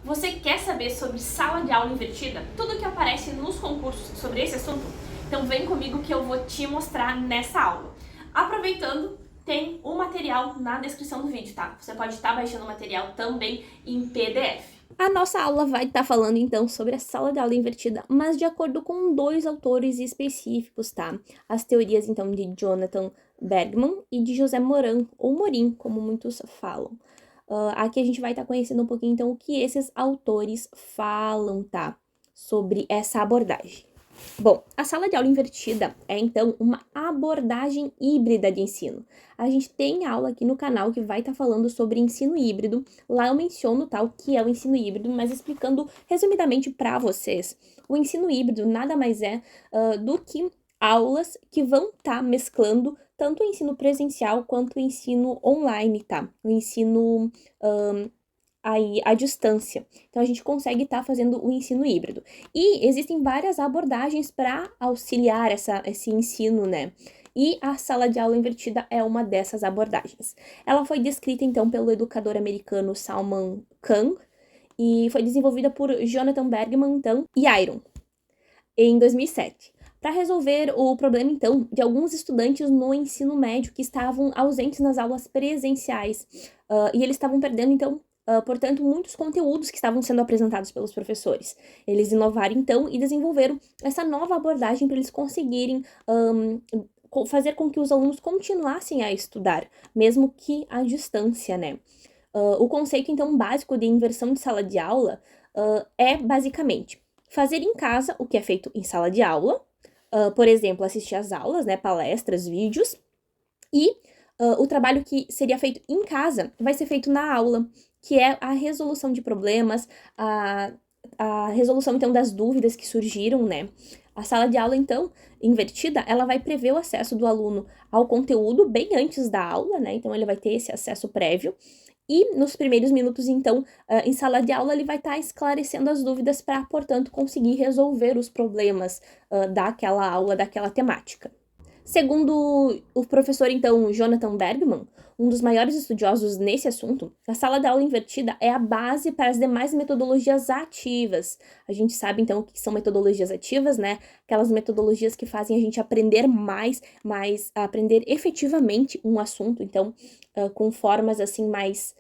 Você quer saber sobre sala de aula invertida? Tudo que aparece nos concursos sobre esse assunto? Então vem comigo que eu vou te mostrar nessa aula. Aproveitando, tem o material na descrição do vídeo, tá? Você pode estar baixando o material também em PDF. A nossa aula vai estar falando então sobre a sala de aula invertida, mas de acordo com dois autores específicos, tá? As teorias então de Jonathan Bergman e de José Moran, ou Morim, como muitos falam. Aqui a gente vai estar conhecendo um pouquinho então o que esses autores falam, tá? Sobre essa abordagem. Bom, a sala de aula invertida é então uma abordagem híbrida de ensino. A gente tem aula aqui no canal que vai estar falando sobre ensino híbrido. Lá eu menciono tá, o que é o ensino híbrido, mas explicando resumidamente para vocês. O ensino híbrido nada mais é do que aulas que vão estar mesclando tanto o ensino presencial quanto o ensino online, tá? O ensino aí à distância. Então a gente consegue estar fazendo o ensino híbrido. E existem várias abordagens para auxiliar esse ensino, né? E a sala de aula invertida é uma dessas abordagens. Ela foi descrita então pelo educador americano Salman Khan e foi desenvolvida por Jonathan Bergman então, e Iron em 2007. Para resolver o problema, então, de alguns estudantes no ensino médio que estavam ausentes nas aulas presenciais. E eles estavam perdendo, então, portanto, muitos conteúdos que estavam sendo apresentados pelos professores. Eles inovaram, então, e desenvolveram essa nova abordagem para eles conseguirem fazer com que os alunos continuassem a estudar, mesmo que à distância, né? O conceito, então, básico de inversão de sala de aula é, basicamente, fazer em casa o que é feito em sala de aula, por exemplo, assistir às aulas, né, palestras, vídeos, e o trabalho que seria feito em casa vai ser feito na aula, que é a resolução de problemas, a resolução, então, das dúvidas que surgiram, né? A sala de aula, então, invertida, ela vai prever o acesso do aluno ao conteúdo bem antes da aula, né? Então, ele vai ter esse acesso prévio. E nos primeiros minutos, então, em sala de aula, ele vai estar esclarecendo as dúvidas para, portanto, conseguir resolver os problemas daquela aula, daquela temática. Segundo o professor, então, Jonathan Bergman, um dos maiores estudiosos nesse assunto, a sala de aula invertida é a base para as demais metodologias ativas. A gente sabe, então, o que são metodologias ativas, né? Aquelas metodologias que fazem a gente aprender mais aprender efetivamente um assunto, então, com formas, assim, mais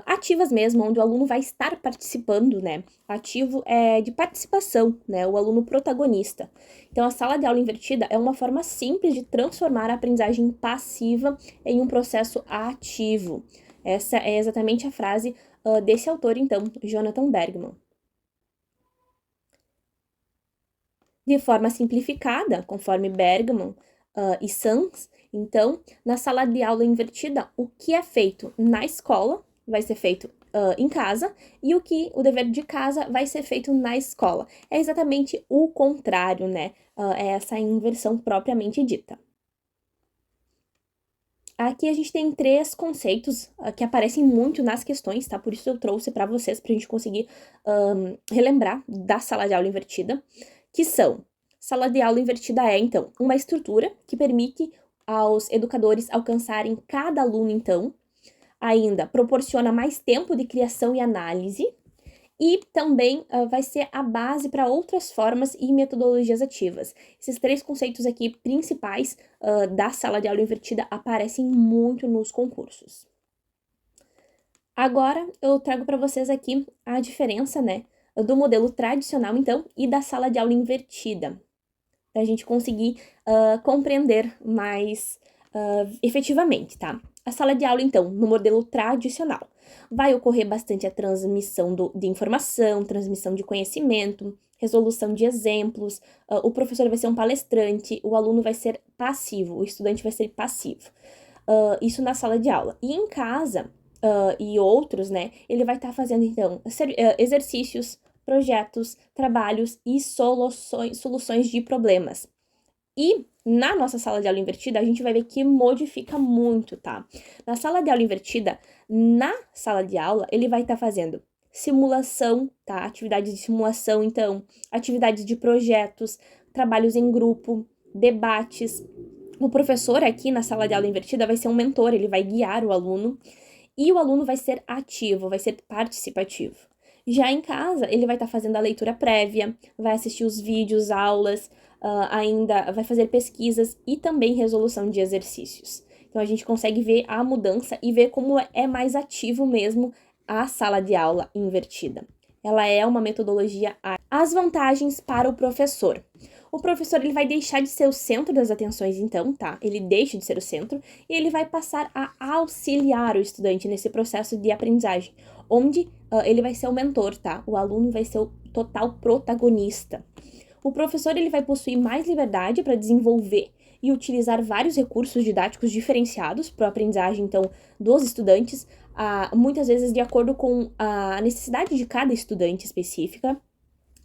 ativas mesmo, onde o aluno vai estar participando, né? Ativo é de participação, né? O aluno protagonista. Então, a sala de aula invertida é uma forma simples de transformar a aprendizagem passiva em um processo ativo. Essa é exatamente a frase desse autor, então, Jonathan Bergman. De forma simplificada, conforme Bergman e Sans, então, na sala de aula invertida, o que é feito na escola vai ser feito em casa e o dever de casa vai ser feito na escola. É exatamente o contrário, né? É essa inversão propriamente dita. Aqui a gente tem três conceitos que aparecem muito nas questões, tá? Por isso eu trouxe para vocês, para a gente conseguir relembrar da sala de aula invertida, que são: sala de aula invertida é, então, uma estrutura que permite aos educadores alcançarem cada aluno, então, ainda proporciona mais tempo de criação e análise, e também vai ser a base para outras formas e metodologias ativas. Esses três conceitos aqui principais da sala de aula invertida aparecem muito nos concursos. Agora eu trago para vocês aqui a diferença, né, do modelo tradicional, então, e da sala de aula invertida, para a gente conseguir compreender mais efetivamente, tá? A sala de aula, então, no modelo tradicional, vai ocorrer bastante a transmissão de informação, transmissão de conhecimento, resolução de exemplos, o professor vai ser um palestrante, o aluno vai ser passivo, o estudante vai ser passivo. Isso na sala de aula. E em casa, e outros, né, ele vai estar fazendo, então, exercícios, projetos, trabalhos e soluções de problemas. E na nossa sala de aula invertida, a gente vai ver que modifica muito, tá? Na sala de aula invertida, na sala de aula, ele vai estar fazendo simulação, tá? Atividades de simulação, então, atividades de projetos, trabalhos em grupo, debates. O professor aqui na sala de aula invertida vai ser um mentor, ele vai guiar o aluno. E o aluno vai ser ativo, vai ser participativo. Já em casa, ele vai estar fazendo a leitura prévia, vai assistir os vídeos, aulas, ainda vai fazer pesquisas e também resolução de exercícios. Então, a gente consegue ver a mudança e ver como é mais ativo mesmo a sala de aula invertida. Ela é uma metodologia. As vantagens para o professor. O professor ele vai deixar de ser o centro das atenções, então, tá? Ele deixa de ser o centro e ele vai passar a auxiliar o estudante nesse processo de aprendizagem, onde ele vai ser o mentor, tá? O aluno vai ser o total protagonista. O professor ele vai possuir mais liberdade para desenvolver e utilizar vários recursos didáticos diferenciados para a aprendizagem, então, dos estudantes, muitas vezes de acordo com a necessidade de cada estudante específica.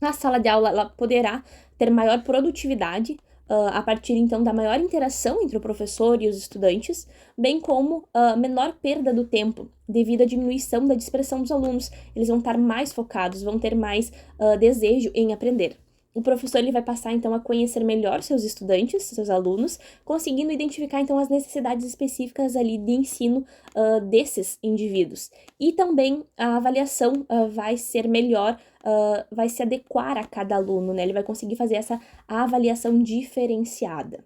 A sala de aula ela poderá ter maior produtividade a partir, então, da maior interação entre o professor e os estudantes, bem como menor perda do tempo, devido à diminuição da dispersão dos alunos. Eles vão estar mais focados, vão ter mais desejo em aprender. O professor ele vai passar, então, a conhecer melhor seus estudantes, seus alunos, conseguindo identificar, então, as necessidades específicas ali de ensino desses indivíduos. E também a avaliação vai ser melhor, vai se adequar a cada aluno, né? Ele vai conseguir fazer essa avaliação diferenciada.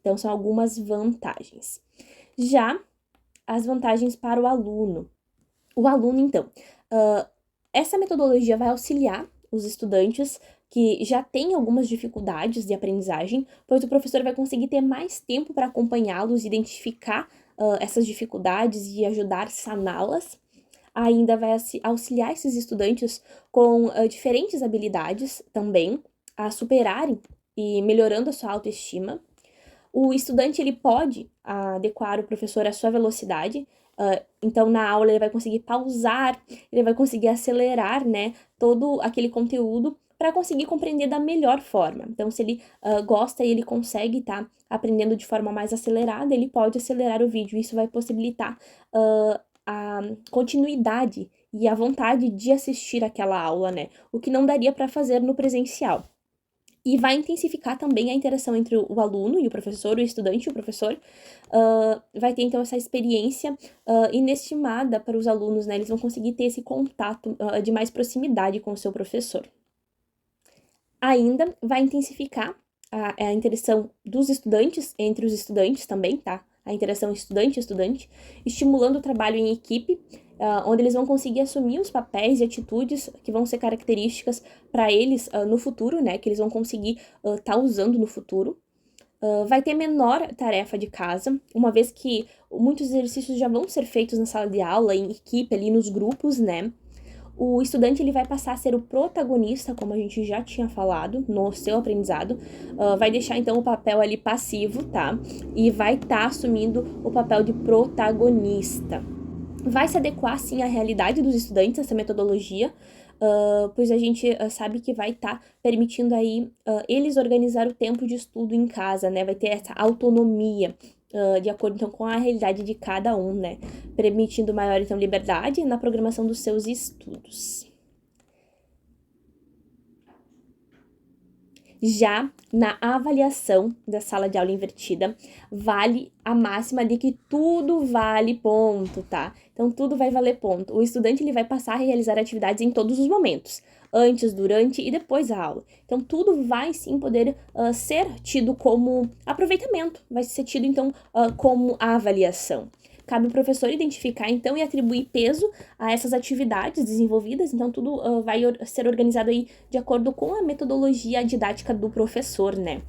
Então, são algumas vantagens. Já as vantagens para o aluno. O aluno, então, essa metodologia vai auxiliar os estudantes que já têm algumas dificuldades de aprendizagem, pois o professor vai conseguir ter mais tempo para acompanhá-los, identificar essas dificuldades e ajudar a saná-las. Ainda vai auxiliar esses estudantes com diferentes habilidades também a superarem e melhorando a sua autoestima. O estudante ele pode adequar o professor à sua velocidade, então na aula ele vai conseguir pausar, ele vai conseguir acelerar, né, todo aquele conteúdo para conseguir compreender da melhor forma. Então, se ele gosta e ele consegue estar aprendendo de forma mais acelerada, ele pode acelerar o vídeo. Isso vai possibilitar a continuidade e a vontade de assistir aquela aula, né? O que não daria para fazer no presencial. E vai intensificar também a interação entre o aluno e o professor, o estudante e o professor. Vai ter, então, essa experiência inestimada para os alunos, né? Eles vão conseguir ter esse contato de mais proximidade com o seu professor. Ainda vai intensificar a interação dos estudantes entre os estudantes também, tá? A interação estudante-estudante, estimulando o trabalho em equipe, onde eles vão conseguir assumir os papéis e atitudes que vão ser características para eles no futuro, né? Que eles vão conseguir estar usando no futuro. Vai ter menor tarefa de casa, uma vez que muitos exercícios já vão ser feitos na sala de aula, em equipe, ali nos grupos, né? O estudante ele vai passar a ser o protagonista, como a gente já tinha falado, no seu aprendizado. Vai deixar, então, o papel ali passivo, tá? E vai estar assumindo o papel de protagonista. Vai se adequar, sim, à realidade dos estudantes, essa metodologia, pois a gente sabe que vai estar permitindo aí eles organizar o tempo de estudo em casa, né? Vai ter essa autonomia, de acordo, então, com a realidade de cada um, né? Permitindo maior, então, liberdade na programação dos seus estudos. Já na avaliação da sala de aula invertida, vale a máxima de que tudo vale ponto, tá? Então, tudo vai valer ponto. O estudante ele vai passar a realizar atividades em todos os momentos, antes, durante e depois da aula. Então, tudo vai sim poder ser tido como aproveitamento, vai ser tido, então, como avaliação. Cabe ao professor identificar, então, e atribuir peso a essas atividades desenvolvidas. Então, tudo vai ser organizado aí de acordo com a metodologia didática do professor, né?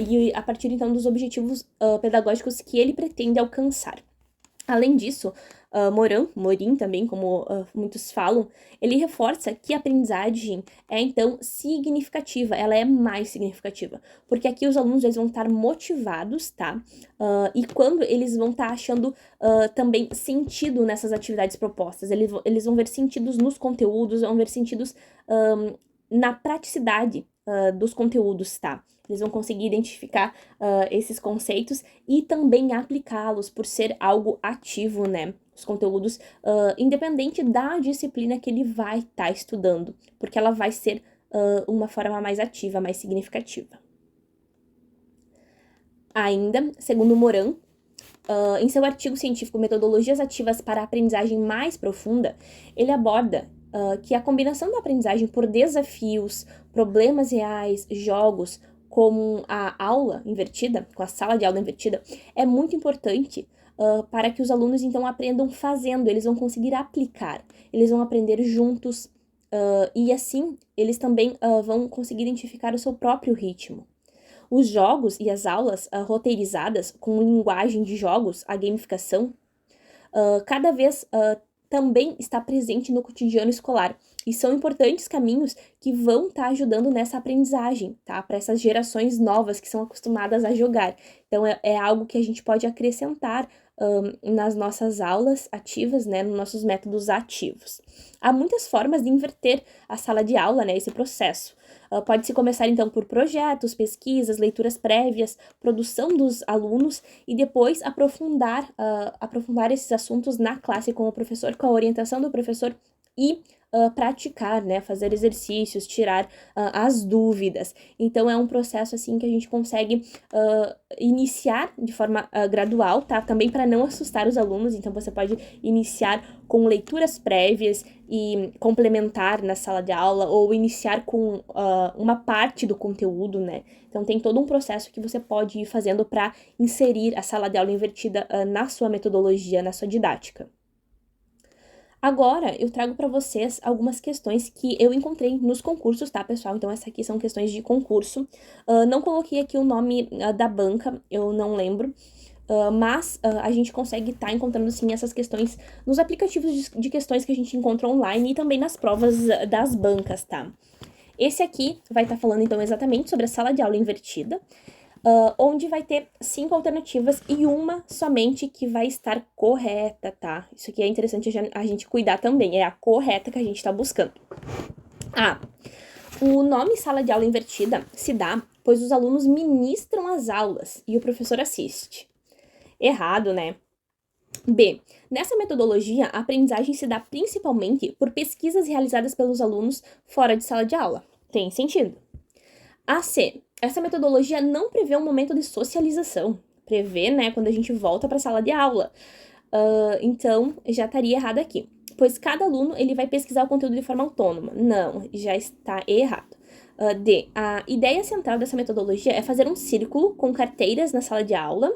E a partir, então, dos objetivos pedagógicos que ele pretende alcançar. Além disso, Morin também, como muitos falam, ele reforça que a aprendizagem é, então, significativa, ela é mais significativa, porque aqui os alunos eles vão estar motivados, tá? E quando eles vão estar achando também sentido nessas atividades propostas, eles vão ver sentidos nos conteúdos, vão ver sentidos na praticidade dos conteúdos, tá? Eles vão conseguir identificar esses conceitos e também aplicá-los por ser algo ativo, né? Os conteúdos, independente da disciplina que ele vai estar estudando, porque ela vai ser uma forma mais ativa, mais significativa. Ainda, segundo Morin, em seu artigo científico Metodologias Ativas para a Aprendizagem Mais Profunda, ele aborda que a combinação da aprendizagem por desafios, problemas reais, jogos, como a aula invertida, com a sala de aula invertida, é muito importante para que os alunos, então, aprendam fazendo, eles vão conseguir aplicar, eles vão aprender juntos, e assim, eles também vão conseguir identificar o seu próprio ritmo. Os jogos e as aulas roteirizadas, com linguagem de jogos, a gamificação, cada vez também está presente no cotidiano escolar. E são importantes caminhos que vão estar ajudando nessa aprendizagem, tá? Para essas gerações novas que são acostumadas a jogar. Então, é algo que a gente pode acrescentar nas nossas aulas ativas, né? Nos nossos métodos ativos. Há muitas formas de inverter a sala de aula, né? Esse processo. Pode-se começar, então, por projetos, pesquisas, leituras prévias, produção dos alunos e depois aprofundar esses assuntos na classe com o professor, com a orientação do professor e praticar, né, fazer exercícios, tirar as dúvidas. Então, é um processo, assim, que a gente consegue iniciar de forma gradual, tá? Também para não assustar os alunos, então você pode iniciar com leituras prévias e complementar na sala de aula, ou iniciar com uma parte do conteúdo, né? Então, tem todo um processo que você pode ir fazendo para inserir a sala de aula invertida na sua metodologia, na sua didática. Agora, eu trago para vocês algumas questões que eu encontrei nos concursos, tá, pessoal? Então, essas aqui são questões de concurso. Não coloquei aqui o nome da banca, eu não lembro. Mas a gente consegue estar encontrando, sim, essas questões nos aplicativos de questões que a gente encontra online e também nas provas das bancas, tá? Esse aqui vai estar falando, então, exatamente sobre a sala de aula invertida, onde vai ter 5 alternativas e uma somente que vai estar correta, tá? Isso aqui é interessante a gente cuidar também, é a correta que a gente está buscando. O nome sala de aula invertida se dá pois os alunos ministram as aulas e o professor assiste. Errado, né? B. Nessa metodologia, a aprendizagem se dá principalmente por pesquisas realizadas pelos alunos fora de sala de aula. Tem sentido. C. Essa metodologia não prevê um momento de socialização. Prevê, né, quando a gente volta para a sala de aula. Então, já estaria errado aqui. Pois cada aluno ele vai pesquisar o conteúdo de forma autônoma. Não, já está errado. D. A ideia central dessa metodologia é fazer um círculo com carteiras na sala de aula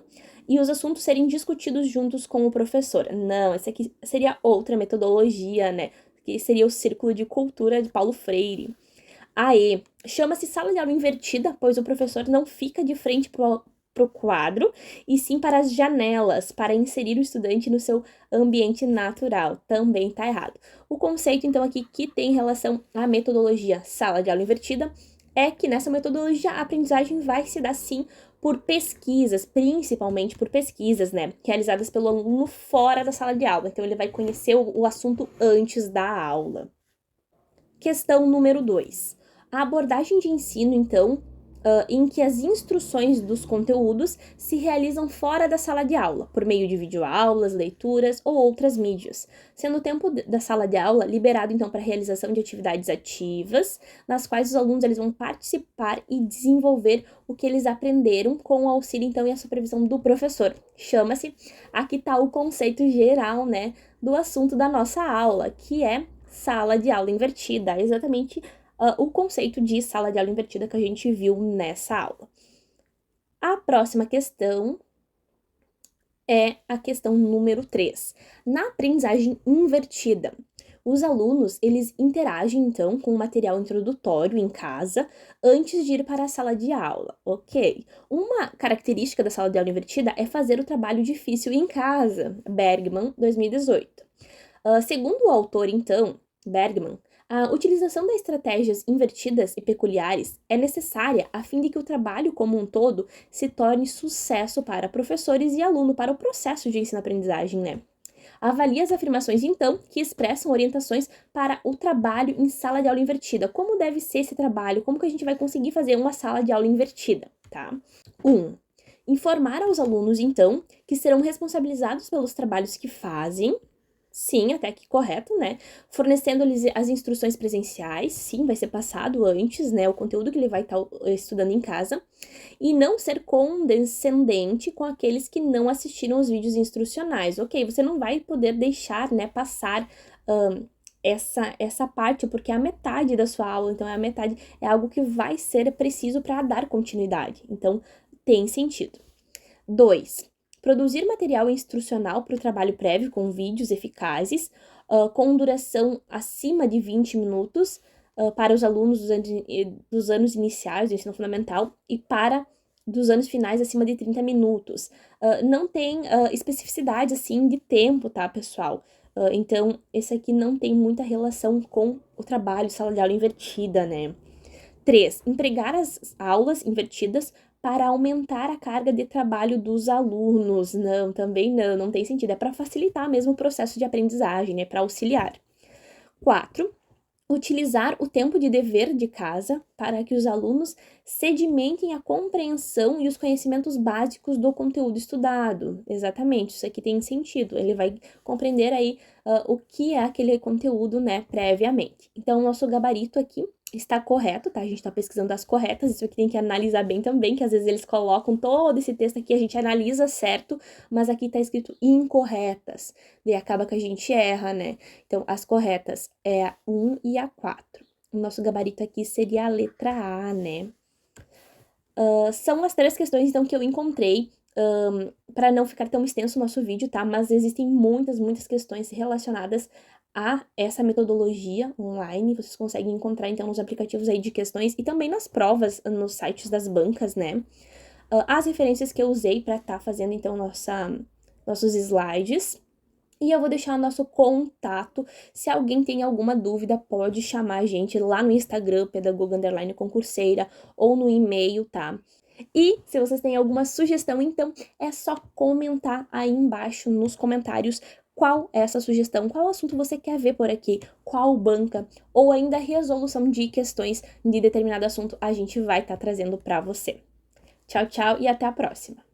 e os assuntos serem discutidos juntos com o professor. Não, essa aqui seria outra metodologia, né? Que seria o Círculo de Cultura de Paulo Freire. E. Chama-se sala de aula invertida, pois o professor não fica de frente pro quadro, e sim para as janelas, para inserir o estudante no seu ambiente natural. Também tá errado. O conceito, então, aqui que tem relação à metodologia sala de aula invertida é que nessa metodologia a aprendizagem vai se dar, sim, por pesquisas, principalmente por pesquisas, né, realizadas pelo aluno fora da sala de aula. Então, ele vai conhecer o assunto antes da aula. Questão número 2. A abordagem de ensino, então, em que as instruções dos conteúdos se realizam fora da sala de aula, por meio de videoaulas, leituras ou outras mídias, sendo o tempo da sala de aula liberado, então, para a realização de atividades ativas, nas quais os alunos eles vão participar e desenvolver o que eles aprenderam com o auxílio, então, e a supervisão do professor. Chama-se, aqui está o conceito geral, né, do assunto da nossa aula, que é sala de aula invertida, exatamente o conceito de sala de aula invertida que a gente viu nessa aula. A próxima questão é a questão número 3. Na aprendizagem invertida, os alunos, eles interagem, então, com o material introdutório em casa antes de ir para a sala de aula, ok? Uma característica da sala de aula invertida é fazer o trabalho difícil em casa, Bergman, 2018. Segundo o autor, então, Bergman, a utilização de estratégias invertidas e peculiares é necessária a fim de que o trabalho como um todo se torne sucesso para professores e aluno, para o processo de ensino-aprendizagem, né? Avalie as afirmações, então, que expressam orientações para o trabalho em sala de aula invertida. Como deve ser esse trabalho? Como que a gente vai conseguir fazer uma sala de aula invertida, tá? 1. Informar aos alunos, então, que serão responsabilizados pelos trabalhos que fazem. Sim, até que correto, né? Fornecendo-lhes as instruções presenciais, sim, vai ser passado antes, né? O conteúdo que ele vai estar estudando em casa. E não ser condescendente com aqueles que não assistiram os vídeos instrucionais. Ok, você não vai poder deixar, né, passar essa parte, porque é a metade da sua aula, então é a metade, é algo que vai ser preciso para dar continuidade. Então, tem sentido. 2. Produzir material instrucional para o trabalho prévio com vídeos eficazes, com duração acima de 20 minutos, para os alunos dos anos iniciais do ensino fundamental e para dos anos finais acima de 30 minutos. Não tem especificidade, assim, de tempo, tá, pessoal? Então, esse aqui não tem muita relação com o trabalho, sala de aula invertida, né? 3. Empregar as aulas invertidas para aumentar a carga de trabalho dos alunos. Não, também não tem sentido. É para facilitar mesmo o processo de aprendizagem, né? Para auxiliar. 4. Utilizar o tempo de dever de casa para que os alunos sedimentem a compreensão e os conhecimentos básicos do conteúdo estudado. Exatamente, isso aqui tem sentido. Ele vai compreender aí o que é aquele conteúdo, né, previamente. Então, o nosso gabarito aqui está correto, tá? A gente tá pesquisando as corretas, isso aqui tem que analisar bem também, que às vezes eles colocam todo esse texto aqui, a gente analisa certo, mas aqui tá escrito incorretas, daí acaba que a gente erra, né? Então, as corretas é a 1 e a 4. O nosso gabarito aqui seria a letra A, né? São as 3 questões, então, que eu encontrei, para não ficar tão extenso o nosso vídeo, tá? Mas existem muitas questões relacionadas a essa metodologia online. Vocês conseguem encontrar, então, nos aplicativos aí de questões e também nas provas, nos sites das bancas, né? As referências que eu usei para estar fazendo, então, nossos slides. E eu vou deixar o nosso contato. Se alguém tem alguma dúvida, pode chamar a gente lá no Instagram, pedagoga_concurseira, ou no e-mail, tá? E se vocês têm alguma sugestão, então é só comentar aí embaixo nos comentários qual é essa sugestão, qual assunto você quer ver por aqui, qual banca, ou ainda resolução de questões de determinado assunto a gente vai estar trazendo para você. Tchau, tchau e até a próxima!